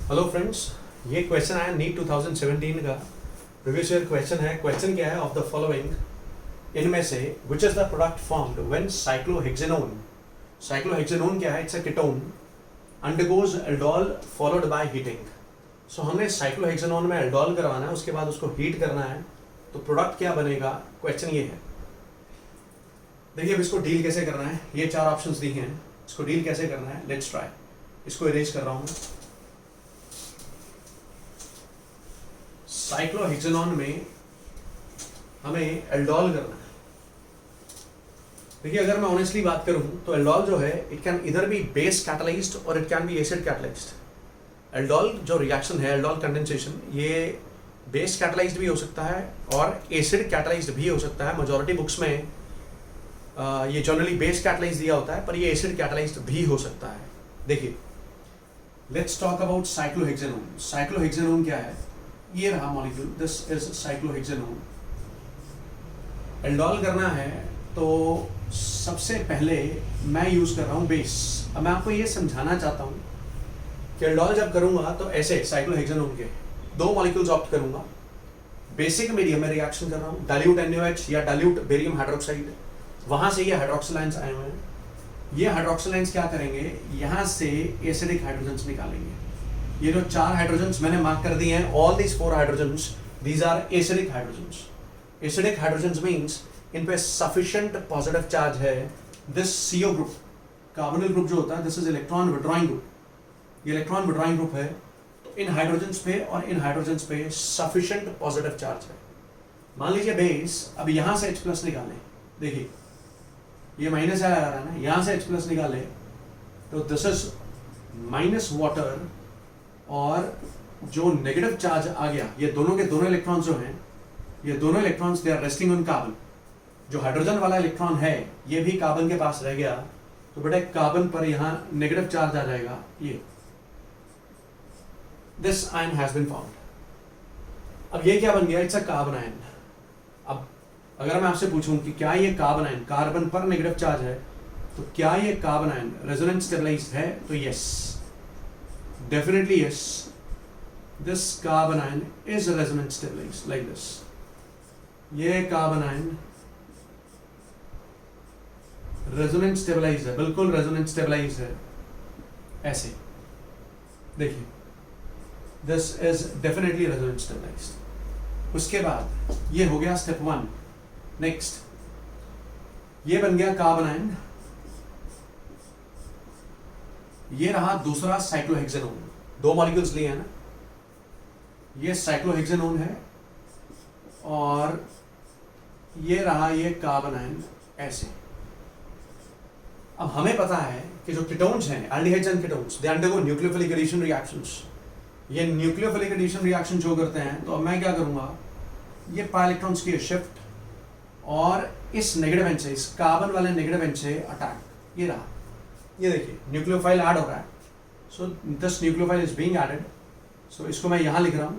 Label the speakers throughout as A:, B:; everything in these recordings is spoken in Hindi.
A: हेलो फ्रेंड्स, ये क्वेश्चन आया नीट 2017 का प्रीवियस ईयर क्वेश्चन है। क्वेश्चन क्या है? ऑफ द फॉलोइंग इनमें से which is the product formed when cyclohexanone, cyclohexanone क्या है? It's a ketone, undergoes aldol followed by heating. So हमने साइक्लोहेक्सेनोन में एल्डोल करवाना है, उसके बाद उसको हीट करना है, तो प्रोडक्ट क्या बनेगा? क्वेश्चन ये है। देखिए अब इसको डील कैसे करना है, ये चार ऑप्शंस दिए हैं, इसको डील कैसे करना है, लेट्स ट्राई। इसको इरेज कर रहा हूं। साइक्लोहेक्सेनोन में हमें एल्डोल करना है। देखिए अगर मैं ऑनेस्टली बात करूं तो एल्डोल जो है इट कैन इधर बी बेस कैटलाइज्ड और it can be acid catalysed. Aldol जो रिएक्शन है, एल्डोल कंडेंसेशन, ये बेस कैटलाइज्ड भी हो सकता है और एसिड कैटलाइज्ड भी हो सकता है। मेजॉरिटी बुक्स में ये जनरली बेस कैटलाइज्ड दिया होता है, पर ये एसिड कैटलाइज्ड भी हो सकता है। देखिए let's talk about cyclohexanone. Cyclohexanone क्या है? ये रहा molecule, this is cyclohexanone. Aldol करना है तो सबसे पहले मैं यूज कर रहा हूँ बेस। अब मैं आपको ये समझाना चाहता हूँ कि एल्डोल जब करूंगा तो ऐसे साइक्लोहेक्सेनोन के दो मॉलिक्यूल्स ऑप्ट करूंगा। बेसिक मीडियम में रिएक्शन कर रहा हूँ, डाइल्यूट NaOH या डाइल्यूट बेरियम हाइड्रोक्साइड, वहां से ये हाइड्रोक्सिल आयंस आए हुए हैं। ये हाइड्रोक्सिल आयंस क्या करेंगे? यहाँ से एसिडिक हाइड्रोजन्स निकालेंगे। ये जो चार हाइड्रोजन्स मैंने मार्क कर दिए हैं, all these four hydrogens, these are acidic hydrogens. Acidic hydrogens means इन पे सफिशिएंट पॉजिटिव चार्ज है। This CO group, carbonyl group जो होता है, this is electron withdrawing group. ये इलेक्ट्रॉन विड्रॉइंग ग्रुप है, तो इन हाइड्रोजन्स पे और इन हाइड्रोजन्स पे सफिशिएंट पॉजिटिव चार्ज है। मान लीजिए बेस, अब यहां से H+ निकालें। देखिए ये माइनस आ रहा है ना, यहां से H+ निकाले तो दिस इज माइनस वाटर, और जो नेगेटिव चार्ज आ गया, ये दोनों के दोनों इलेक्ट्रॉन्स जो हैं, ये दोनों electrons they are resting on carbon. जो हाइड्रोजन वाला इलेक्ट्रॉन है ये भी कार्बन के पास रह गया, तो बेटा कार्बन पर यहां नेगेटिव चार्ज आ जाएगा। ये this ion has been found. अब ये क्या बन गया? It's a carbon ion. अब अगर मैं आपसे पूछूं कि क्या ये कार्बन आयन, कार्बन पर नेगेटिव चार्ज है, तो क्या ये कार्बन आयन रेजोनेंस स्टेबलाइज्ड है? तो yes, definitely yes, this carbon ion is resonance stabilized like this. ये कार्बन आयन रेजोनेंस स्टेबलाइज है, बिल्कुल रेजोनेंस स्टेबलाइज है। ऐसे देखिए, this is definitely resonance stabilized. उसके बाद ये हो गया स्टेप 1। नेक्स्ट ये बन गया कार्बन आयन, ये रहा दूसरा साइक्लोहेक्सेनोन। दो मॉलिक्यूल्स लिए हैं ना, ये साइक्लोहेक्सेनोन है और ये रहा ये कार्बन आयन। ऐसे अब हमें पता है कि जो कीटोन्स हैं, aldehydes and ketones, they undergo nucleophilic addition reactions. ये न्यूक्लियोफिलिक एडिशन रिएक्शन जो करते हैं, तो अब मैं क्या करूंगा, ये पाई इलेक्ट्रॉन्स की शिफ्ट और इस नेगेटिव एंड से, इस कार्बन वाले नेगेटिव एंड से अटैक। ये रहा, ये देखिए न्यूक्लियोफाइल ऐड हो रहा है। So this nucleophile is being added. So इसको मैं यहां लिख रहा हूं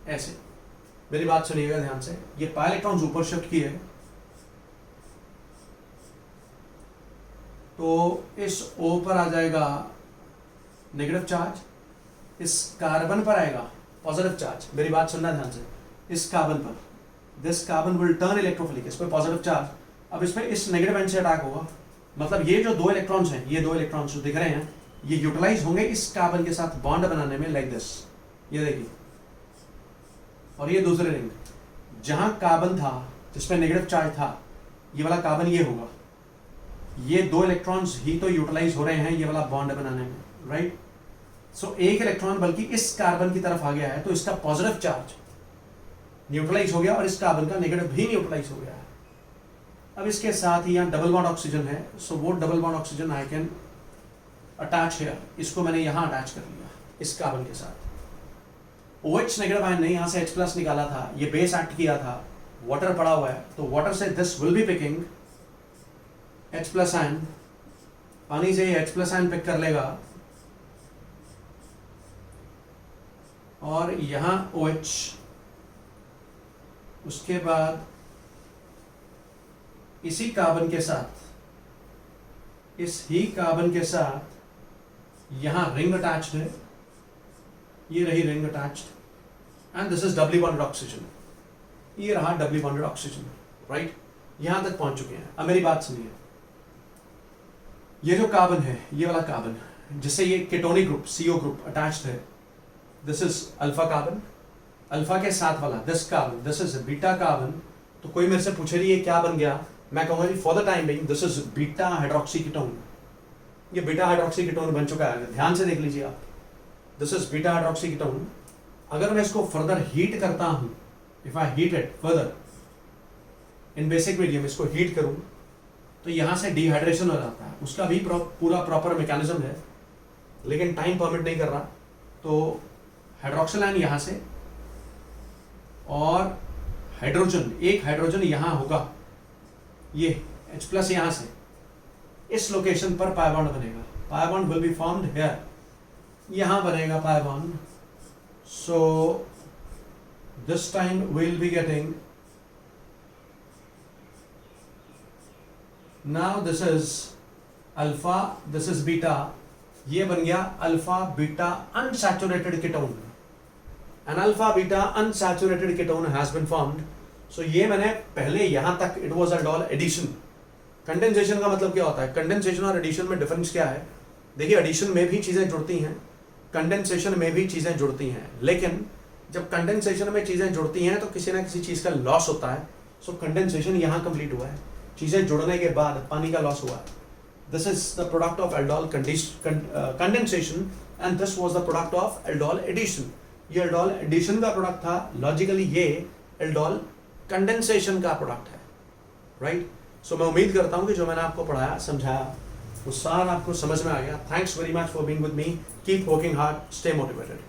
A: ऐसे। मेरी बात सुनिएगा ध्यान से। ये पाई इलेक्ट्रॉन्स ऊपर शिफ्ट किए, तो इस O पर आ जाएगा नेगेटिव चार्ज, इस कार्बन पर आएगा पॉजिटिव चार्ज। मेरी बात सुनना ध्यान से। इस कार्बन पर, this carbon will turn electrophilic, इस पर पॉजिटिव चार्ज। अब इस पर इस नेगेटिव एंड से अटैक होगा, मतलब ये जो दो इलेक्ट्रॉन्स हैं, ये दो इलेक्ट्रॉन्स जो दिख रहे हैं, ये यूटिलाइज होंगे इस कार्बन के साथ बॉन्ड बनाने में, लाइक दिस। ये देखिए, और ये दूसरे रिंग जहां कार्बन था जिसमें नेगेटिव चार्ज था, ये वाला कार्बन ये होगा। ये दो इलेक्ट्रॉन्स ही तो यूटिलाइज हो रहे हैं ये वाला बॉन्ड बनाने में, राइट। सो एक इलेक्ट्रॉन बल्कि इस कार्बन की तरफ आ गया है, तो इसका पॉजिटिव चार्ज न्यूट्रलाइज हो गया और इस कार्बन का नेगेटिव भी न्यूट्रलाइज हो गया है। अब इसके साथ ही यहाँ डबल बॉन्ड ऑक्सीजन है, सो वो double bond oxygen I can attach here. इसको मैंने यहाँ अटैच कर लिया इस कार्बन के साथ। OH नेगेटिव आयन ने यहाँ से H+ निकाला था, ये बेस एक्ट किया था, वाटर पड़ा हुआ है, तो वाटर से this will be picking H+ ion. पानी से ये H+ आयन पिक कर लेगा और यहाँ OH, उसके बाद इसी कार्बन के साथ, इस ही कार्बन के साथ यहां रिंग अटैच्ड है, ये रही ring attached and this is doubly bonded oxygen, ये रहा डबली बॉन्डेड ऑक्सीजन, राइट? यहां तक पहुंच चुके हैं। अब मेरी बात सुनिए, ये जो कार्बन है, ये वाला कार्बन जिससे ये ketonic group CO group attached है, this is alpha carbon, alpha के साथ वाला this carbon, this is beta carbon. तो कोई मेरे से पूछे रही है क्या बन गया, मैं कहूंगा जी for the time being this is beta hydroxy ketone. ये बीटा हाइड्रोक्सी कीटोन बन चुका है, ध्यान से देख लीजिए आप, this is beta hydroxy ketone. अगर मैं इसको फर्दर हीट करता हूं, if I heat it further in basic medium, इसको हीट करूं तो यहां से डिहाइड्रेशन हो जाता है। उसका भी पूरा प्रॉपर मैकेनिज्म है, लेकिन टाइम परमिट नहीं कर रहा। तो हाइड्रोक्सिल आयन यहां से और हाइड्रोजन, एक हाइड्रोजन यहां होगा, ये H+ यहां से इस लोकेशन पर पाई बॉन्ड बनेगा। Pi bond will be formed here, यहां बनेगा pi bond. So this time will be getting, now this is alpha, this is beta, ये बन गया alpha beta unsaturated ketone. An alpha beta unsaturated ketone has been formed. So ये मैंने पहले यहां तक it was aldol addition. Condensation का मतलब क्या होता है, कंडेंसेशन और एडिशन में डिफरेंस क्या है? देखिए एडिशन में भी चीजें जुड़ती हैं, कंडेंसेशन में भी चीजें जुड़ती हैं, लेकिन जब कंडेंसेशन में चीजें जुड़ती हैं तो किसी ना किसी चीज का लॉस होता है। सो कंडेंसेशन यहां कंप्लीट हुआ है, चीजें जुड़ने के बाद पानी का लॉस हुआ है। This is the product of aldol condensation and this was the product of aldol addition. ये एल्डोल एडिशन का प्रोडक्ट था, लॉजिकली ये एल्डोल कंडेंसेशन का प्रोडक्ट है, राइट? सो मैं उम्मीद करता हूं कि जो मैंने आपको पढ़ाया समझाया वो सारा आपको समझ में आ गया। Thanks very much for being with me, keep working hard, stay motivated.